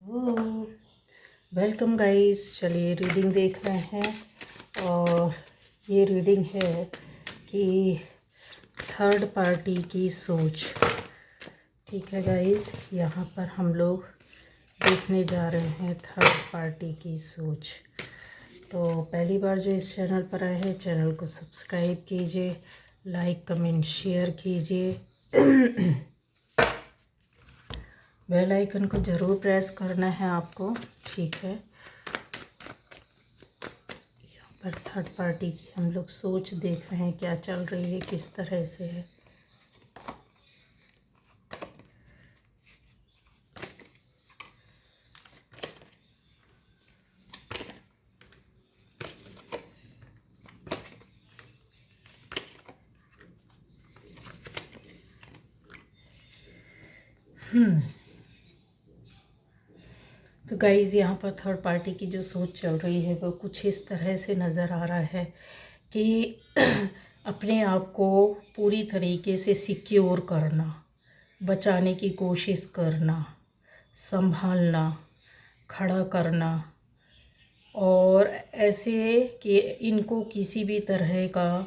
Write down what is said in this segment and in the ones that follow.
Welcome guys. चलिए reading देख रहे हैं और ये रीडिंग है कि थर्ड पार्टी की सोच। ठीक है गाइस, यहाँ पर हम लोग देखने जा रहे हैं थर्ड पार्टी की सोच। तो पहली बार जो इस चैनल पर आए हैं, चैनल को सब्सक्राइब कीजिए, लाइक कमेंट शेयर कीजिए, बेल आइकन को ज़रूर प्रेस करना है आपको। ठीक है, यहाँ पर थर्ड पार्टी की हम लोग सोच देख रहे हैं, क्या चल रही है, किस तरह से है। तो गाइज़, यहाँ पर थर्ड पार्टी की जो सोच चल रही है वो कुछ इस तरह से नज़र आ रहा है कि अपने आप को पूरी तरीके से सिक्योर करना, बचाने की कोशिश करना, संभालना, खड़ा करना, और ऐसे कि इनको किसी भी तरह का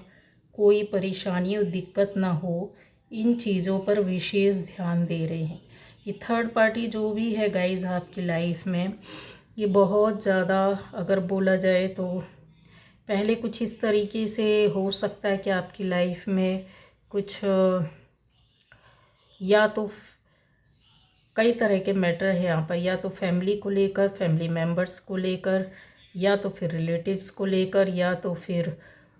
कोई परेशानी और दिक्कत ना हो, इन चीज़ों पर विशेष ध्यान दे रहे हैं। ये थर्ड पार्टी जो भी है गाइस आपकी लाइफ में, ये बहुत ज़्यादा अगर बोला जाए तो पहले कुछ इस तरीके से हो सकता है कि आपकी लाइफ में कुछ या तो कई तरह के मैटर है यहाँ पर, या तो फैमिली को लेकर, फैमिली मेम्बर्स को लेकर, या तो फिर रिलेटिव्स को लेकर, या तो फिर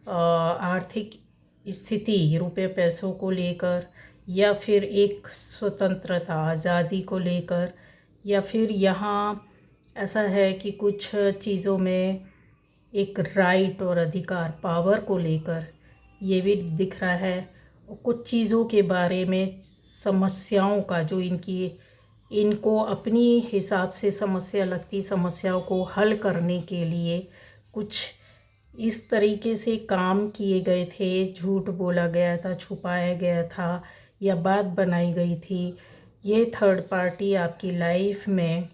आर्थिक स्थिति, रुपए पैसों को लेकर, या फिर एक स्वतंत्रता आज़ादी को लेकर, या फिर यहाँ ऐसा है कि कुछ चीज़ों में एक राइट और अधिकार, पावर को लेकर ये भी दिख रहा है। और कुछ चीज़ों के बारे में, समस्याओं का जो इनको अपनी हिसाब से समस्या लगती, समस्याओं को हल करने के लिए कुछ इस तरीके से काम किए गए थे, झूठ बोला गया था, छुपाया गया था, या बात बनाई गई थी। ये थर्ड पार्टी आपकी लाइफ में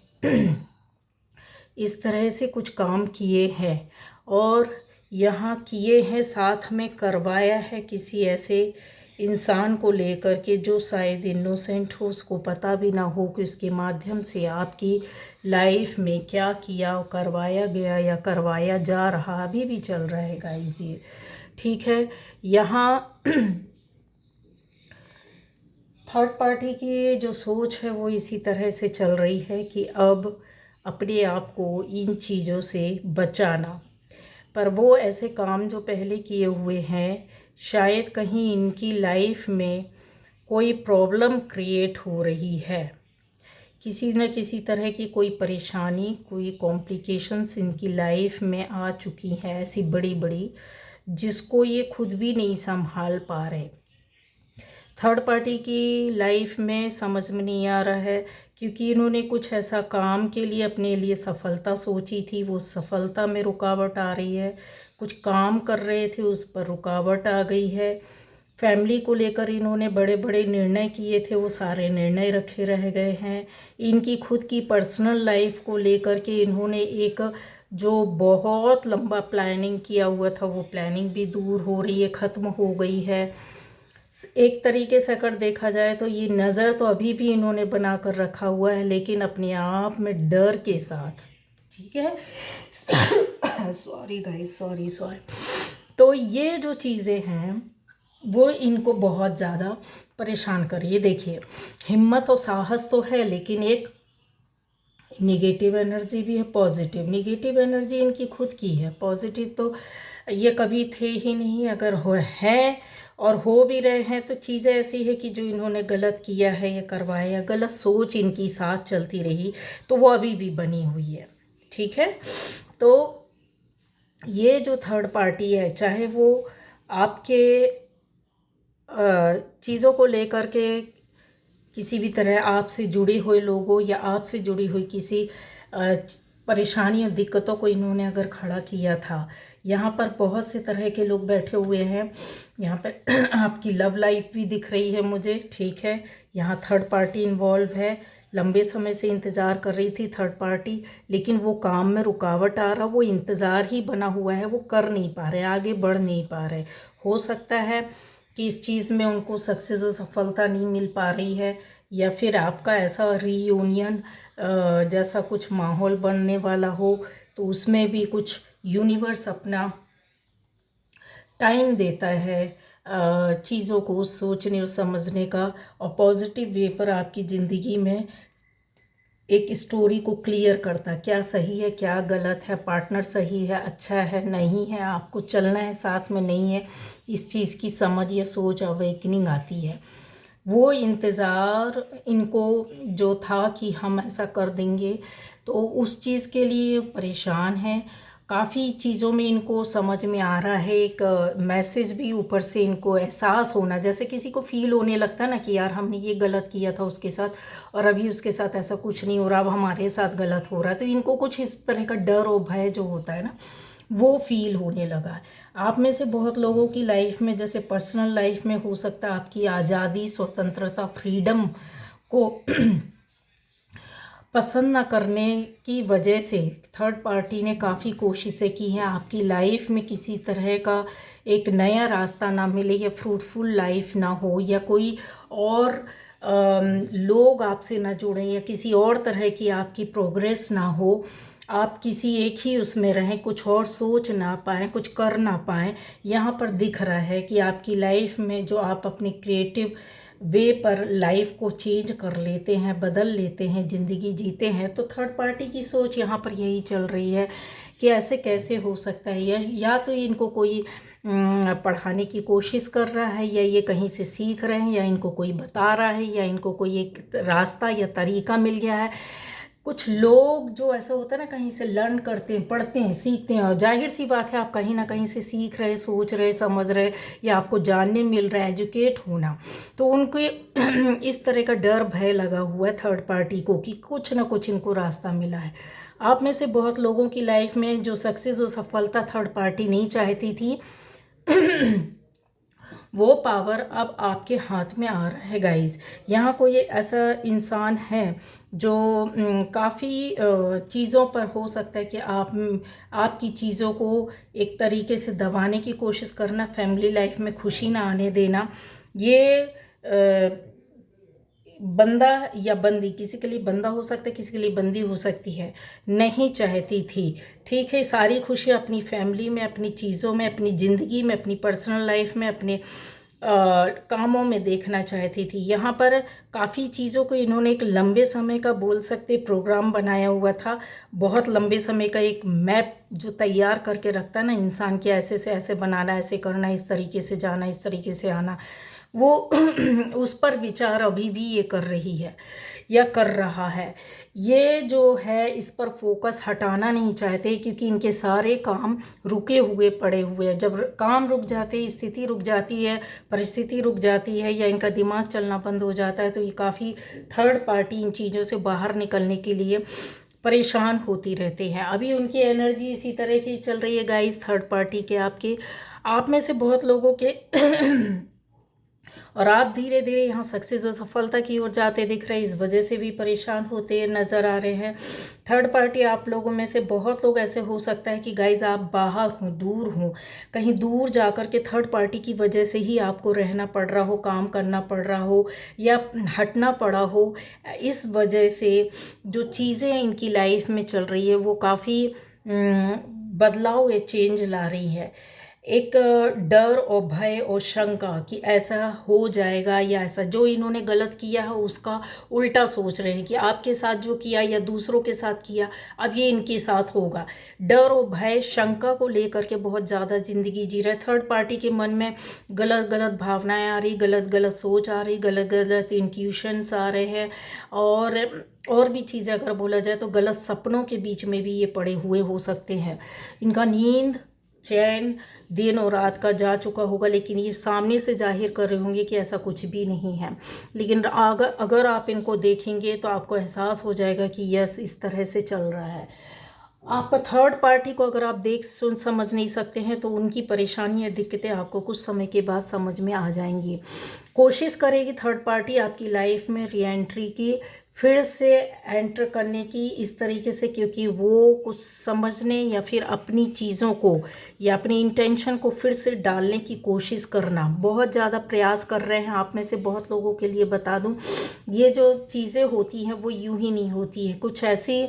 इस तरह से कुछ काम किए हैं, और यहाँ किए हैं, साथ में करवाया है किसी ऐसे इंसान को लेकर के जो शायद इनोसेंट हो, उसको पता भी ना हो कि उसके माध्यम से आपकी लाइफ में क्या किया, करवाया गया या करवाया जा रहा, अभी भी चल रहा है गाइस ये। ठीक है, यहाँ थर्ड पार्टी की जो सोच है वो इसी तरह से चल रही है कि अब अपने आप को इन चीज़ों से बचाना। पर वो ऐसे काम जो पहले किए हुए हैं, शायद कहीं इनकी लाइफ में कोई प्रॉब्लम क्रिएट हो रही है, किसी न किसी तरह की कोई परेशानी, कोई कॉम्प्लिकेशंस इनकी लाइफ में आ चुकी हैं, ऐसी बड़ी बड़ी, जिसको ये खुद भी नहीं संभाल पा रहे। थर्ड पार्टी की लाइफ में समझ में नहीं आ रहा है, क्योंकि इन्होंने कुछ ऐसा काम के लिए अपने लिए सफलता सोची थी, वो सफलता में रुकावट आ रही है। कुछ काम कर रहे थे, उस पर रुकावट आ गई है। फैमिली को लेकर इन्होंने बड़े बड़े निर्णय किए थे, वो सारे निर्णय रखे रह गए हैं। इनकी खुद की पर्सनल लाइफ को लेकर के इन्होंने एक जो बहुत लंबा प्लानिंग किया हुआ था, वो प्लानिंग भी दूर हो रही है, ख़त्म हो गई है। एक तरीके से अगर देखा जाए तो ये नज़र तो अभी भी इन्होंने बना कर रखा हुआ है, लेकिन अपने आप में डर के साथ। ठीक है, सॉरी गाइस, सॉरी। तो ये जो चीज़ें हैं वो इनको बहुत ज़्यादा परेशान कर रही है। देखिए, हिम्मत और साहस तो है, लेकिन एक निगेटिव एनर्जी भी है, पॉजिटिव। निगेटिव एनर्जी इनकी खुद की है, पॉजिटिव तो ये कभी थे ही नहीं। अगर हो है और हो भी रहे हैं तो चीज़ें ऐसी है कि जो इन्होंने गलत किया है या करवाया, या गलत सोच इनकी साथ चलती रही, तो वो अभी भी बनी हुई है। ठीक है, तो ये जो थर्ड पार्टी है, चाहे वो आपके चीज़ों को लेकर के किसी भी तरह आपसे जुड़े हुए लोगों या आपसे जुड़ी हुई किसी परेशानी और दिक्कतों को इन्होंने अगर खड़ा किया था। यहाँ पर बहुत से तरह के लोग बैठे हुए हैं। यहाँ पर आपकी लव लाइफ भी दिख रही है मुझे। ठीक है, यहाँ थर्ड पार्टी इन्वॉल्व है, लंबे समय से इंतज़ार कर रही थी थर्ड पार्टी, लेकिन वो काम में रुकावट आ रहा, वो इंतज़ार ही बना हुआ है, वो कर नहीं पा रहे, आगे बढ़ नहीं पा रहे। हो सकता है कि इस चीज़ में उनको सक्सेस और सफलता नहीं मिल पा रही है, या फिर आपका ऐसा रीयूनियन जैसा कुछ माहौल बनने वाला हो, तो उसमें भी कुछ यूनिवर्स अपना टाइम देता है चीज़ों को सोचने और समझने का, और पॉजिटिव वे पर आपकी ज़िंदगी में एक स्टोरी को क्लियर करता, क्या सही है क्या गलत है, पार्टनर सही है अच्छा है नहीं है, आपको चलना है साथ में नहीं है, इस चीज़ की समझ या सोच अवेकनिंग आती है। वो इंतज़ार इनको जो था कि हम ऐसा कर देंगे, तो उस चीज़ के लिए परेशान हैं। काफ़ी चीज़ों में इनको समझ में आ रहा है, एक मैसेज भी ऊपर से इनको एहसास होना, जैसे किसी को फील होने लगता है ना कि यार हमने ये गलत किया था उसके साथ और अभी उसके साथ ऐसा कुछ नहीं हो रहा, अब हमारे साथ गलत हो रहा है, तो इनको कुछ इस तरह का डर और भय जो होता है ना, वो फील होने लगा है। आप में से बहुत लोगों की लाइफ में, जैसे पर्सनल लाइफ में हो सकता है आपकी आज़ादी, स्वतंत्रता, फ्रीडम को पसंद न करने की वजह से थर्ड पार्टी ने काफ़ी कोशिशें की हैं आपकी लाइफ में किसी तरह का एक नया रास्ता ना मिले, या फ्रूटफुल लाइफ ना हो, या कोई और लोग आपसे ना जुड़ें, या किसी और तरह की आपकी प्रोग्रेस ना हो, आप किसी एक ही उसमें रहें, कुछ और सोच ना पाएँ, कुछ कर ना पाएँ। यहाँ पर दिख रहा है कि आपकी लाइफ में जो आप अपनी क्रिएटिव वे पर लाइफ को चेंज कर लेते हैं, बदल लेते हैं, ज़िंदगी जीते हैं, तो थर्ड पार्टी की सोच यहाँ पर यही चल रही है कि ऐसे कैसे हो सकता है, या तो इनको कोई पढ़ाने की कोशिश कर रहा है, या ये कहीं से सीख रहे हैं, या इनको कोई बता रहा है, या इनको कोई एक रास्ता या तरीका मिल गया है। कुछ लोग जो ऐसा होता है ना, कहीं से लर्न करते हैं, पढ़ते हैं, सीखते हैं, और जाहिर सी बात है आप कहीं ना कहीं से सीख रहे, सोच रहे, समझ रहे, या आपको जानने मिल रहा है, एजुकेट होना, तो उनके इस तरह का डर भय लगा हुआ है थर्ड पार्टी को कि कुछ ना कुछ इनको रास्ता मिला है। आप में से बहुत लोगों की लाइफ में जो सक्सेस और सफलता थर्ड पार्टी नहीं चाहती थी वो पावर अब आपके हाथ में आ रहा है गाइस। यहाँ कोई ऐसा इंसान है जो काफ़ी चीज़ों पर हो सकता है कि आपकी चीज़ों को एक तरीके से दबाने की कोशिश करना, फैमिली लाइफ में खुशी ना आने देना, ये बंदा या बंदी, किसी के लिए बंदा हो सकता है, किसी के लिए बंदी हो सकती है, नहीं चाहती थी। ठीक है, सारी खुशी अपनी फैमिली में, अपनी चीज़ों में, अपनी ज़िंदगी में, अपनी पर्सनल लाइफ में, अपने कामों में देखना चाहती थी। यहाँ पर काफ़ी चीज़ों को इन्होंने एक लंबे समय का बोल सकते प्रोग्राम बनाया हुआ था, बहुत लंबे समय का एक मैप जो तैयार करके रखता है ना इंसान के, ऐसे से ऐसे बनाना, ऐसे करना, इस तरीके से जाना, इस तरीके से आना, वो उस पर विचार अभी भी ये कर रही है या कर रहा है। ये जो है इस पर फोकस हटाना नहीं चाहते, क्योंकि इनके सारे काम रुके हुए पड़े हुए हैं। जब काम रुक जाते हैं, स्थिति रुक जाती है, परिस्थिति रुक जाती है, या इनका दिमाग चलना बंद हो जाता है, तो ये काफ़ी थर्ड पार्टी इन चीज़ों से बाहर निकलने के लिए परेशान होती रहती हैं। अभी उनकी एनर्जी इसी तरह की चल रही है गाइस, थर्ड पार्टी के आपके, आप में से बहुत लोगों के और आप धीरे धीरे यहाँ सक्सेस और सफलता की ओर जाते दिख रहे हैं, इस वजह से भी परेशान होते नज़र आ रहे हैं। थर्ड पार्टी आप लोगों में से बहुत लोग ऐसे हो सकता है कि गाइज आप बाहर हों, दूर हों, कहीं दूर जा कर के थर्ड पार्टी की वजह से ही आपको रहना पड़ रहा हो, काम करना पड़ रहा हो, या हटना पड़ा हो। इस वजह से जो चीज़ें इनकी लाइफ में चल रही है वो काफ़ी बदलाव या चेंज ला रही है। एक डर और भय और शंका कि ऐसा हो जाएगा, या ऐसा जो इन्होंने गलत किया है उसका उल्टा सोच रहे हैं कि आपके साथ जो किया या दूसरों के साथ किया अब ये इनके साथ होगा। डर और भय शंका को लेकर के बहुत ज़्यादा ज़िंदगी जी रहे। थर्ड पार्टी के मन में गलत गलत भावनाएं आ रही, गलत गलत सोच आ रही, गलत गलत इंट्यूशंस आ रहे हैं, और भी चीज़ें अगर बोला जाए तो गलत सपनों के बीच में भी ये पड़े हुए हो सकते हैं। इनका नींद चैन दिन और रात का जा चुका होगा, लेकिन ये सामने से जाहिर कर रहे होंगे कि ऐसा कुछ भी नहीं है। लेकिन अगर आप इनको देखेंगे तो आपको एहसास हो जाएगा कि यस, इस तरह से चल रहा है। आपका थर्ड पार्टी को अगर आप देख सुन समझ नहीं सकते हैं तो उनकी परेशानियाँ दिक्कतें आपको कुछ समय के बाद समझ में आ जाएंगी। कोशिश करेगी थर्ड पार्टी आपकी लाइफ में री एंट्री की, फिर से एंटर करने की इस तरीके से, क्योंकि वो कुछ समझने या फिर अपनी चीज़ों को या अपनी इंटेंशन को फिर से डालने की कोशिश करना, बहुत ज़्यादा प्रयास कर रहे हैं। आप में से बहुत लोगों के लिए बता दूं, ये जो चीज़ें होती हैं वो यूं ही नहीं होती है। कुछ ऐसी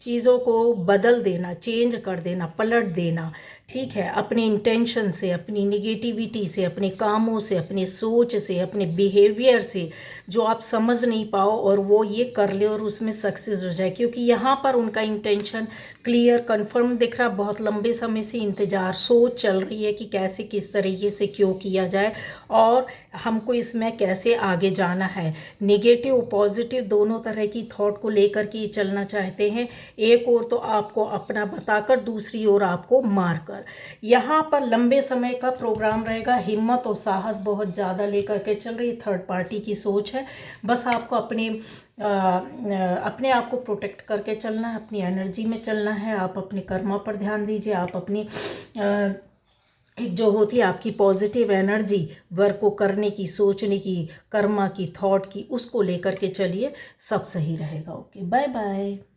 चीज़ों को बदल देना, चेंज कर देना, पलट देना, ठीक है, अपने इंटेंशन से, अपनी निगेटिविटी से, अपने कामों से, अपने सोच से, अपने बिहेवियर से, जो आप समझ नहीं पाओ और वो ये कर ले और उसमें सक्सेस हो जाए। क्योंकि यहाँ पर उनका इंटेंशन क्लियर कंफर्म दिख रहा, बहुत लंबे समय से इंतज़ार, सोच चल रही है कि कैसे, किस तरीके से, क्यों किया जाए और हमको इसमें कैसे आगे जाना है। नेगेटिव पॉजिटिव दोनों तरह की थॉट को लेकर के चलना चाहते हैं। एक ओर तो आपको अपना बताकर, दूसरी ओर आपको मारकर। यहाँ पर लंबे समय का प्रोग्राम रहेगा। हिम्मत और साहस बहुत ज़्यादा लेकर के चल रही, थर्ड पार्टी की सोच है। बस आपको अपने आप को प्रोटेक्ट करके चलना है, अपनी एनर्जी में चलना है। आप अपने कर्मा पर ध्यान दीजिए। आप अपनी एक जो होती है आपकी पॉजिटिव एनर्जी, वर्क को करने की, सोचने की, कर्मा की, थॉट की, उसको लेकर के चलिए, सब सही रहेगा। Okay, bye bye.